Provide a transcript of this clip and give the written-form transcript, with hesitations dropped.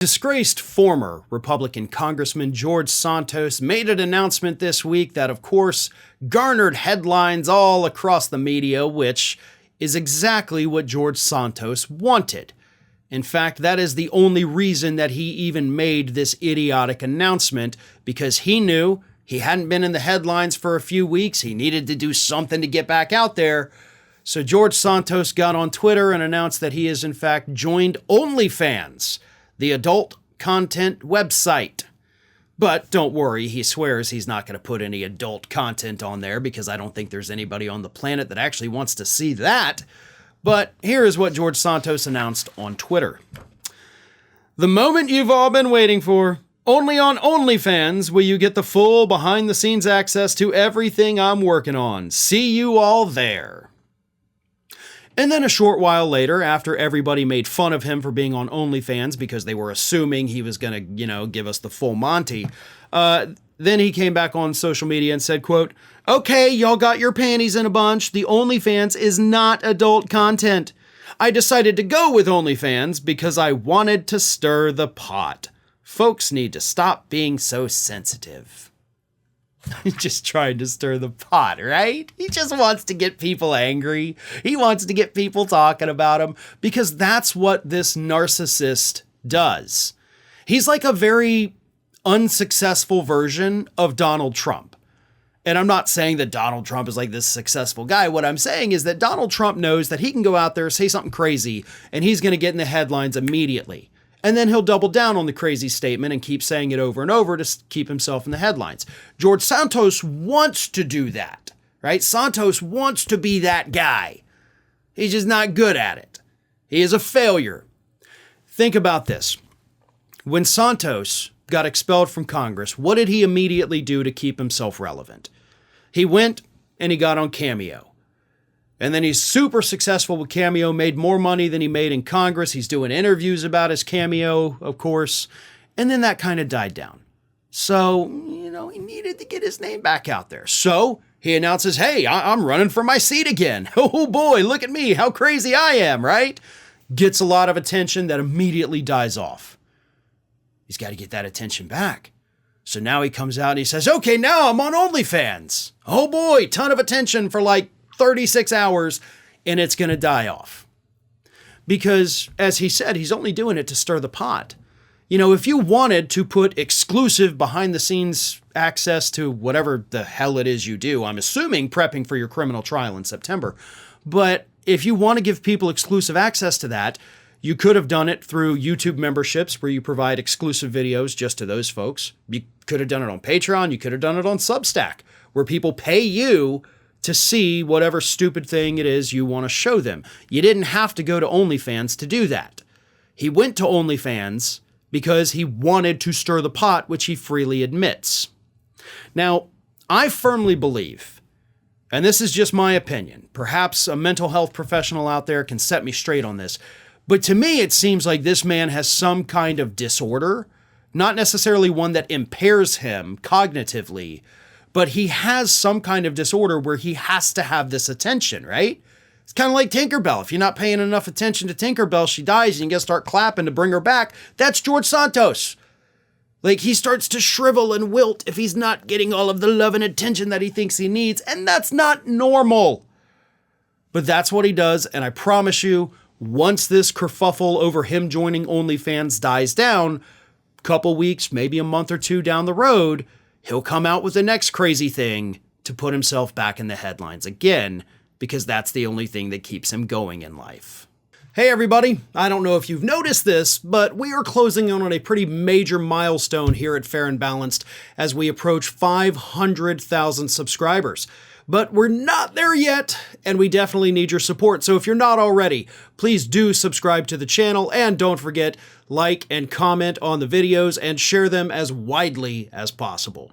Disgraced former Republican Congressman George Santos made an announcement this week that, of course, garnered headlines all across the media, which is exactly what George Santos wanted. In fact, that is the only reason that he even made this idiotic announcement, because he knew he hadn't been in the headlines for a few weeks. He needed to do something to get back out there. So George Santos got on Twitter and announced that he has in fact joined OnlyFans, the adult content website. But don't worry, he swears he's not going to put any adult content on there because I don't think there's anybody on the planet that actually wants to see that. But here is what George Santos announced on Twitter. The moment you've all been waiting for. Only on OnlyFans will you get the full behind-the-scenes access to everything I'm working on. See you all there. And then a short while later, after everybody made fun of him for being on OnlyFans because they were assuming he was going to, give us the full Monty, then he came back on social media and said, quote, "Okay, y'all got your panties in a bunch. The OnlyFans is not adult content. I decided to go with OnlyFans because I wanted to stir the pot. Folks need to stop being so sensitive." He just tried to stir the pot, right? He just wants to get people angry. He wants to get people talking about him because that's what this narcissist does. He's like a very unsuccessful version of Donald Trump. And I'm not saying that Donald Trump is like this successful guy. What I'm saying is that Donald Trump knows that he can go out there, say something crazy, and he's going to get in the headlines immediately. And then he'll double down on the crazy statement and keep saying it over and over to keep himself in the headlines. George Santos wants to do that, right? Santos wants to be that guy. He's just not good at it. He is a failure. Think about this. When Santos got expelled from Congress, what did he immediately do to keep himself relevant? He went and he got on Cameo. And then he's super successful with Cameo, made more money than he made in Congress. He's doing interviews about his Cameo, of course. And then that kind of died down. So, he needed to get his name back out there. So he announces, hey, I'm running for my seat again. Oh boy, look at me, how crazy I am, right? Gets a lot of attention that immediately dies off. He's got to get that attention back. So now he comes out and he says, okay, now I'm on OnlyFans. Oh boy, ton of attention for like 36 hours, and it's going to die off. Because, as he said, he's only doing it to stir the pot. If you wanted to put exclusive behind-the-scenes access to whatever the hell it is you do, I'm assuming prepping for your criminal trial in September, but if you want to give people exclusive access to that, you could have done it through YouTube memberships where you provide exclusive videos just to those folks. You could have done it on Patreon. You could have done it on Substack, where people pay you to see whatever stupid thing it is you want to show them. You didn't have to go to OnlyFans to do that. He went to OnlyFans because he wanted to stir the pot, which he freely admits. Now, I firmly believe, and this is just my opinion, perhaps a mental health professional out there can set me straight on this, but to me it seems like this man has some kind of disorder, not necessarily one that impairs him cognitively, but he has some kind of disorder where he has to have this attention, right? It's kind of like Tinkerbell. If you're not paying enough attention to Tinkerbell, she dies and you got to start clapping to bring her back. That's George Santos. Like, he starts to shrivel and wilt if he's not getting all of the love and attention that he thinks he needs, and that's not normal. But that's what he does, and I promise you, once this kerfuffle over him joining OnlyFans dies down, a couple weeks, maybe a month or two down the road, he'll come out with the next crazy thing to put himself back in the headlines again, because that's the only thing that keeps him going in life. Hey everybody, I don't know if you've noticed this, but we are closing in on a pretty major milestone here at Fair and Balanced as we approach 500,000 subscribers. But we're not there yet, and we definitely need your support. So if you're not already, please do subscribe to the channel, and don't forget, like and comment on the videos and share them as widely as possible.